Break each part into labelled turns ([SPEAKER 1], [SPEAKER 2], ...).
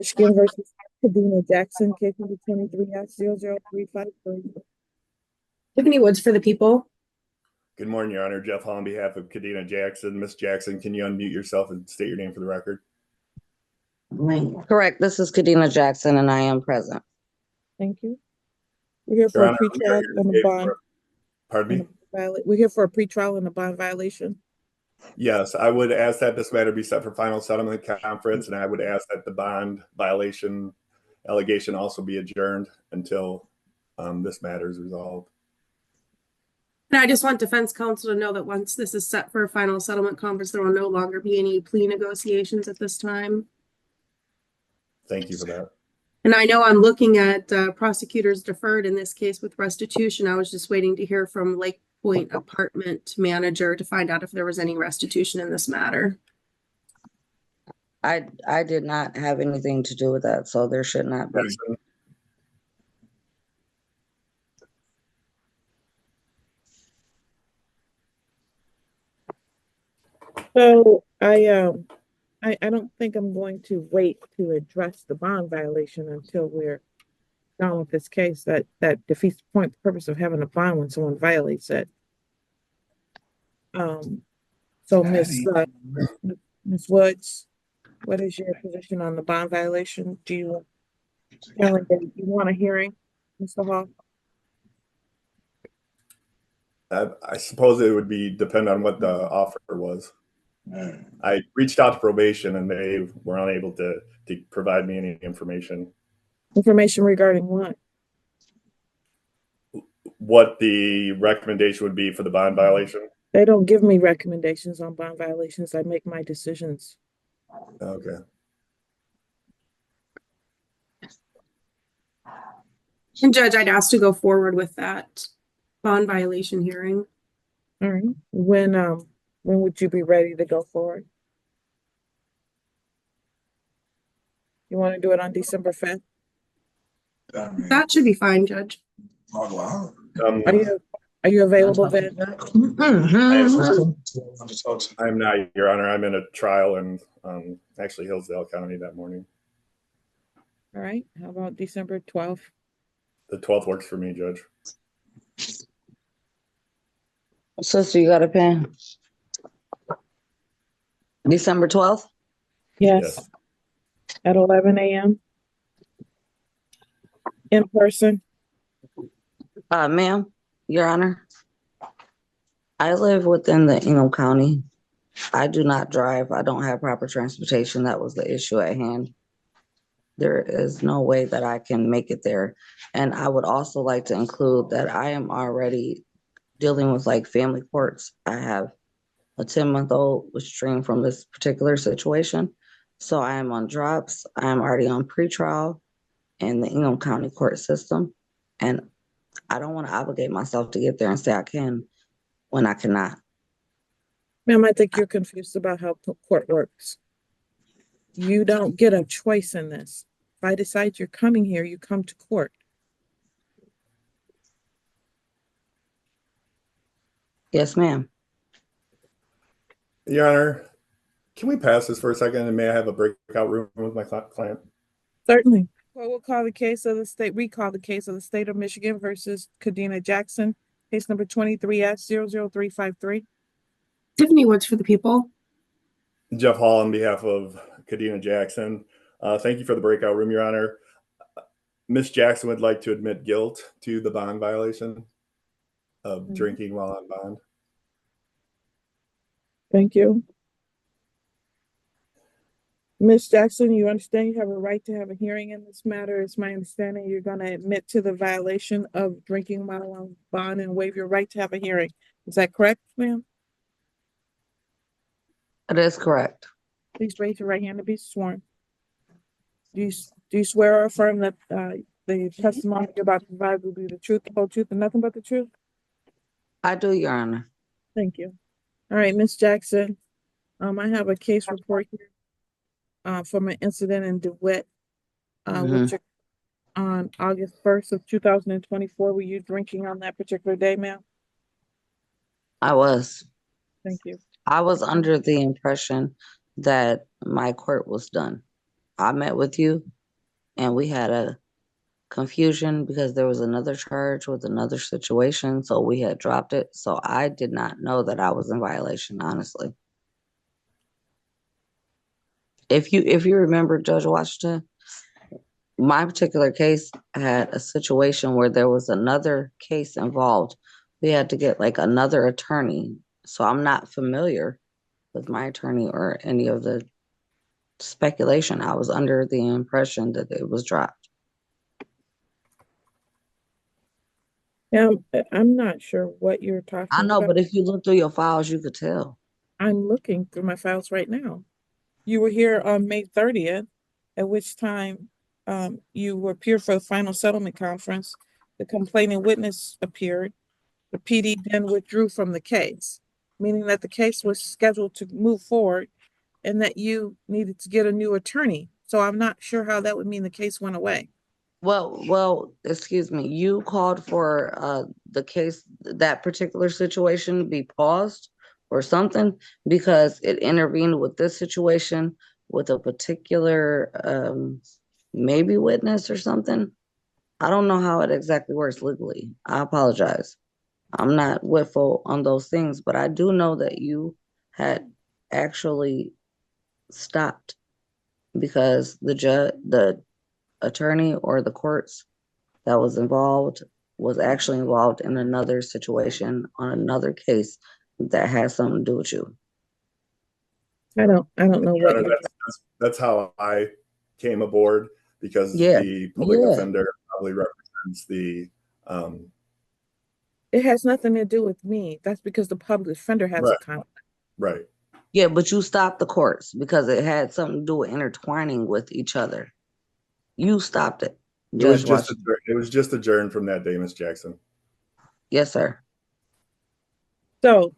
[SPEAKER 1] Michigan versus Kadena Jackson, case number 23-00353.
[SPEAKER 2] Tiffany Woods for the people.
[SPEAKER 3] Good morning, Your Honor. Jeff Hall on behalf of Kadena Jackson. Ms. Jackson, can you unmute yourself and state your name for the record?
[SPEAKER 4] Correct. This is Kadena Jackson, and I am present.
[SPEAKER 1] Thank you. We're here for
[SPEAKER 3] Your
[SPEAKER 1] a
[SPEAKER 3] Honor,
[SPEAKER 1] pretrial and a bond.
[SPEAKER 3] Pardon me?
[SPEAKER 1] We're here for a pretrial and a bond violation.
[SPEAKER 3] Yes, I would ask that this matter be set for final settlement conference, and I would ask that the bond violation allegation also be adjourned until this matter is resolved.
[SPEAKER 2] And I just want defense counsel to know that once this is set for a final settlement conference, there will no longer be any plea negotiations at this time.
[SPEAKER 3] Thank you for that.
[SPEAKER 2] And I know I'm looking at prosecutors deferred in this case with restitution. I was just waiting to hear from Lake Point apartment manager to find out if there was any restitution in this matter.
[SPEAKER 4] I did not have anything to do with that, so there should not be.
[SPEAKER 3] Jackson.
[SPEAKER 1] So I don't think I'm going to wait to address the bond violation until we're done with this case. That defeats the point, the purpose of having a bond when someone violates it. So Miss Woods, what is your position on the bond violation? Do you want a hearing, Mr. Hall?
[SPEAKER 3] I suppose it would depend on what the offer was. I reached out to probation and they were unable to provide me any information.
[SPEAKER 1] Information regarding what?
[SPEAKER 3] What the recommendation would be for the bond violation?
[SPEAKER 1] They don't give me recommendations on bond violations. I make my decisions.
[SPEAKER 3] Okay.
[SPEAKER 2] And Judge, I'd ask to go forward with that bond violation hearing.
[SPEAKER 1] All right. When would you be ready to go forward? You want to do it on December 5th?
[SPEAKER 2] That should be fine, Judge.
[SPEAKER 1] Are you available then?
[SPEAKER 3] I'm not, Your Honor. I'm in a trial in actually Hillsdale County that morning.
[SPEAKER 1] All right. How about December 12th?
[SPEAKER 3] The 12th works for me, Judge.
[SPEAKER 4] Sister, you got a pen? December 12th?
[SPEAKER 1] Yes. At 11 a.m. In person.
[SPEAKER 4] Ma'am, Your Honor, I live within the Ingham County. I do not drive. I don't have proper transportation. That was the issue at hand. There is no way that I can make it there. And I would also like to include that I am already dealing with like family courts. I have a 10-month-old restrained from this particular situation. So I am on drops. I am already on pretrial in the Ingham County court system. And I don't want to obligate myself to get there and say I can when I cannot.
[SPEAKER 1] Ma'am, I think you're confused about how court works. You don't get a choice in this. If I decide you're coming here, you come to court.
[SPEAKER 4] Yes, ma'am.
[SPEAKER 3] Your Honor, can we pass this for a second and may I have a breakout room with my client?
[SPEAKER 1] Certainly. Well, we'll call the case of the state, recall the case of the state of Michigan versus Kadena Jackson, case number 23-00353.
[SPEAKER 2] Tiffany Woods for the people.
[SPEAKER 3] Jeff Hall on behalf of Kadena Jackson. Thank you for the breakout room, Your Honor. Ms. Jackson would like to admit guilt to the bond violation of drinking while on bond.
[SPEAKER 1] Thank you. Ms. Jackson, you understand you have a right to have a hearing in this matter. It's my understanding you're going to admit to the violation of drinking while on bond and waive your right to have a hearing. Is that correct, ma'am?
[SPEAKER 4] It is correct.
[SPEAKER 1] Please raise your right hand to be sworn. Do you swear or affirm that the testimony you're about to provide will be the truth, the whole truth, and nothing but the truth?
[SPEAKER 4] I do, Your Honor.
[SPEAKER 1] Thank you. All right, Ms. Jackson, I have a case report here from an incident in DeWitt, which on August 1st of 2024. Were you drinking on that particular day, ma'am?
[SPEAKER 4] I was.
[SPEAKER 1] Thank you.
[SPEAKER 4] I was under the impression that my court was done. I met with you and we had a confusion because there was another charge with another situation, so we had dropped it. So I did not know that I was in violation, honestly. If you remember, Judge Washington, my particular case had a situation where there was another case involved. We had to get like another attorney. So I'm not familiar with my attorney or any of the speculation. I was under the impression that it was dropped.
[SPEAKER 1] Yeah, I'm not sure what you're
[SPEAKER 4] I
[SPEAKER 1] talking
[SPEAKER 4] know,
[SPEAKER 1] about.
[SPEAKER 4] but if you look through your files, you could tell.
[SPEAKER 1] I'm looking through my files right now. You were here on May 30th, at which time you appeared for the final settlement conference. The complaining witness appeared. The PD then withdrew from the case, meaning that the case was scheduled to move forward and that you needed to get a new attorney. So I'm not sure how that would mean the case went away.
[SPEAKER 4] Well, excuse me, you called for the case, that particular situation be paused or something because it intervened with this situation with a particular maybe witness or something. I don't know how it exactly works legally. I apologize. I'm not willful on those things, but I do know that you had actually stopped because the attorney or the courts that was involved was actually involved in another situation on another case that has something to do with you.
[SPEAKER 1] I don't know
[SPEAKER 3] Your
[SPEAKER 1] what
[SPEAKER 3] Honor,
[SPEAKER 1] you're.
[SPEAKER 3] that's how I came aboard because
[SPEAKER 4] Yeah,
[SPEAKER 3] the public
[SPEAKER 4] yeah.
[SPEAKER 3] defender probably represents the
[SPEAKER 1] It has nothing to do with me. That's because the public defender has a
[SPEAKER 3] Right.
[SPEAKER 1] conflict.
[SPEAKER 3] right.
[SPEAKER 4] Yeah, but you stopped the courts because it had something to do with intertwining with each other. You stopped it, Judge Washington.
[SPEAKER 3] It was just adjourned from that day, Ms. Jackson.
[SPEAKER 4] Yes, sir.
[SPEAKER 1] So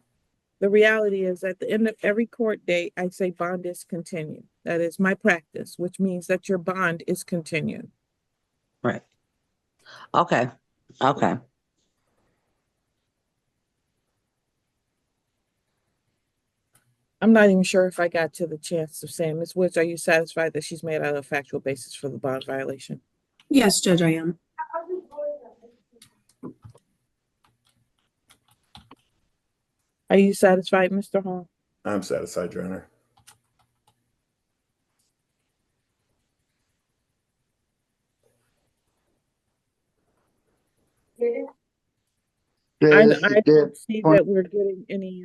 [SPEAKER 1] the reality is at the end of every court date, I say bond is continued. That is my practice, which means that your bond is continued.
[SPEAKER 4] Right. Okay. Okay.
[SPEAKER 1] I'm not even sure if I got to the chance of saying, Ms. Woods, are you satisfied that she's made out a factual basis for the bond violation?
[SPEAKER 2] Yes, Judge, I am.
[SPEAKER 1] Are you satisfied, Mr. Hall?
[SPEAKER 3] I'm satisfied, Your Honor.
[SPEAKER 1] I
[SPEAKER 5] Yes, it did.
[SPEAKER 1] don't see that we're getting any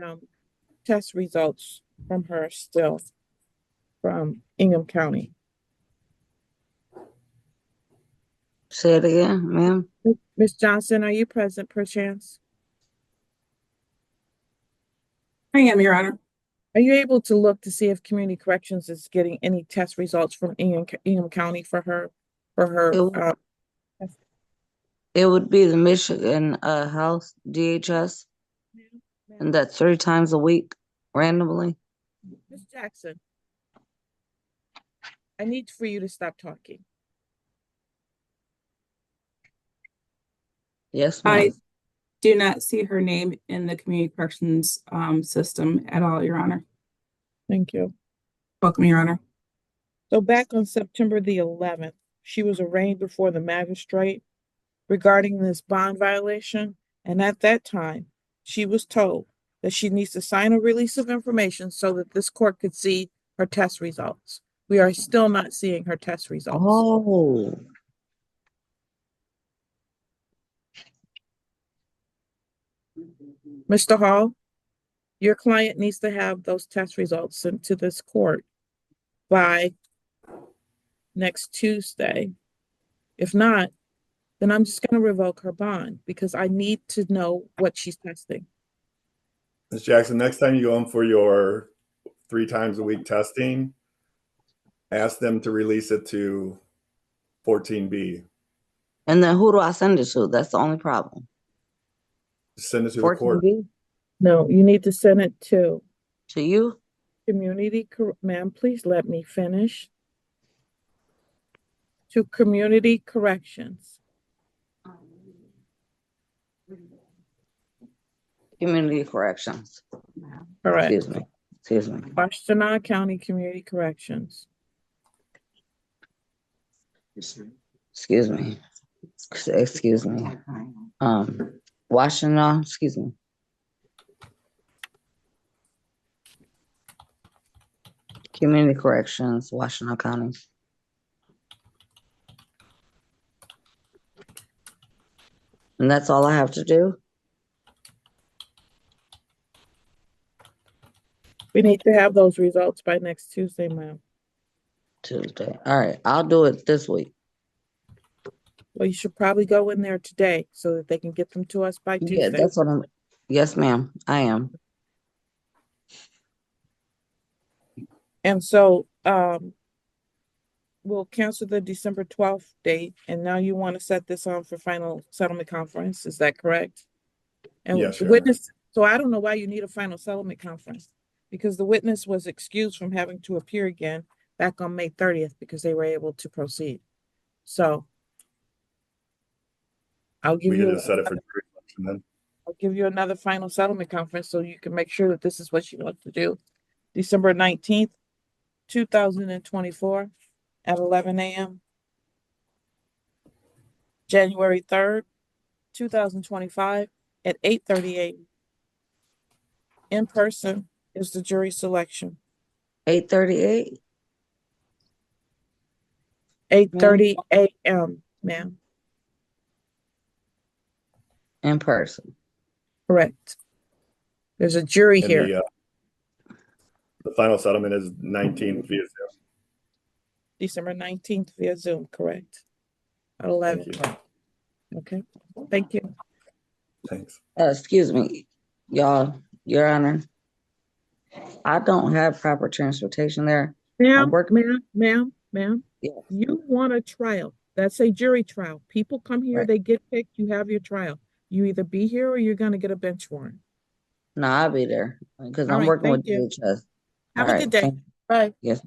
[SPEAKER 1] test results from her still from Ingham County.
[SPEAKER 4] Say it again, ma'am.
[SPEAKER 1] Ms. Johnson, are you present perchance?
[SPEAKER 6] I am, Your Honor.
[SPEAKER 1] Are you able to look to see if Community Corrections is getting any test results from Ingham County for her?
[SPEAKER 4] It would be the Michigan Health DHS, and that's 3 times a week randomly.
[SPEAKER 1] Ms. Jackson, I need for you to stop talking.
[SPEAKER 4] Yes, ma'am.
[SPEAKER 6] I do not see her name in the community corrections system at all, Your Honor.
[SPEAKER 1] Thank you.
[SPEAKER 6] Welcome, Your Honor.
[SPEAKER 1] So back on September the 11th, she was arraigned before the magistrate regarding this bond violation. And at that time, she was told that she needs to sign a release of information so that this court could see her test results. We are still not seeing her test results.
[SPEAKER 4] Oh,
[SPEAKER 1] Mr. Hall, your client needs to have those test results sent to this court by next Tuesday. If not, then I'm just going to revoke her bond because I need to know what she's testing.
[SPEAKER 3] Ms. Jackson, next time you go in for your 3 times a week testing, ask them to release it to 14B.
[SPEAKER 4] and then who do I send it to? That's the only problem.
[SPEAKER 3] Send it to the court.
[SPEAKER 4] 14B?
[SPEAKER 1] No, you need to send it to
[SPEAKER 4] To you?
[SPEAKER 1] ma'am, please let me finish. To Community Corrections.
[SPEAKER 4] Community Corrections.
[SPEAKER 1] Correct.
[SPEAKER 4] Excuse me.
[SPEAKER 1] Washtenaw County Community Corrections.
[SPEAKER 4] Excuse me. Excuse me. Washington, excuse me. Community Corrections, Washington County. And that's all I have to do?
[SPEAKER 1] We need to have those results by next Tuesday, ma'am.
[SPEAKER 4] Tuesday. All right, I'll do it this week.
[SPEAKER 1] Well, you should probably go in there today so that they can get them to us by
[SPEAKER 4] Yeah,
[SPEAKER 1] Tuesday.
[SPEAKER 4] that's what I'm, yes, ma'am, I am.
[SPEAKER 1] And so, we'll cancel the December 12th date, and now you want to set this on for final settlement conference, is that correct? And
[SPEAKER 3] Yes,
[SPEAKER 1] the
[SPEAKER 3] Your Honor.
[SPEAKER 1] witness, so I don't know why you need a final settlement conference, because the witness was excused from having to appear again back on May 30th because they were able to proceed. So I'll give
[SPEAKER 3] We could
[SPEAKER 1] you,
[SPEAKER 3] just set it for jury selection then.
[SPEAKER 1] I'll give you another final settlement conference so you can make sure that this is what you want to do. December 19th, 2024 at 11 a.m. January 3rd, 2025 at 8:30 a.m. In person is the jury selection.
[SPEAKER 4] 8:38?
[SPEAKER 1] 8:30 a.m., ma'am.
[SPEAKER 4] In person.
[SPEAKER 1] Correct. There's a jury
[SPEAKER 3] And
[SPEAKER 1] here,
[SPEAKER 3] the final settlement is 19th via Zoom.
[SPEAKER 1] December 19th via Zoom, correct? At
[SPEAKER 3] Thank
[SPEAKER 1] 11.
[SPEAKER 3] you.
[SPEAKER 1] Okay, thank you.
[SPEAKER 3] Thanks.
[SPEAKER 4] Excuse me, y'all, Your Honor. I don't have proper transportation there.
[SPEAKER 1] Ma'am,
[SPEAKER 4] working-
[SPEAKER 1] ma'am,
[SPEAKER 4] Yeah.
[SPEAKER 1] you want a trial. That's a jury trial. People come here,
[SPEAKER 4] Right.
[SPEAKER 1] they get picked, you have your trial. You either be here or you're gonna get a bench warrant.
[SPEAKER 4] No, I'll be there because
[SPEAKER 1] All
[SPEAKER 4] I'm
[SPEAKER 1] right,
[SPEAKER 4] working with
[SPEAKER 1] thank you.
[SPEAKER 4] DHS.
[SPEAKER 1] Have
[SPEAKER 4] All
[SPEAKER 1] a
[SPEAKER 4] right,
[SPEAKER 1] good day.
[SPEAKER 4] thank-
[SPEAKER 1] Bye.
[SPEAKER 4] Yes.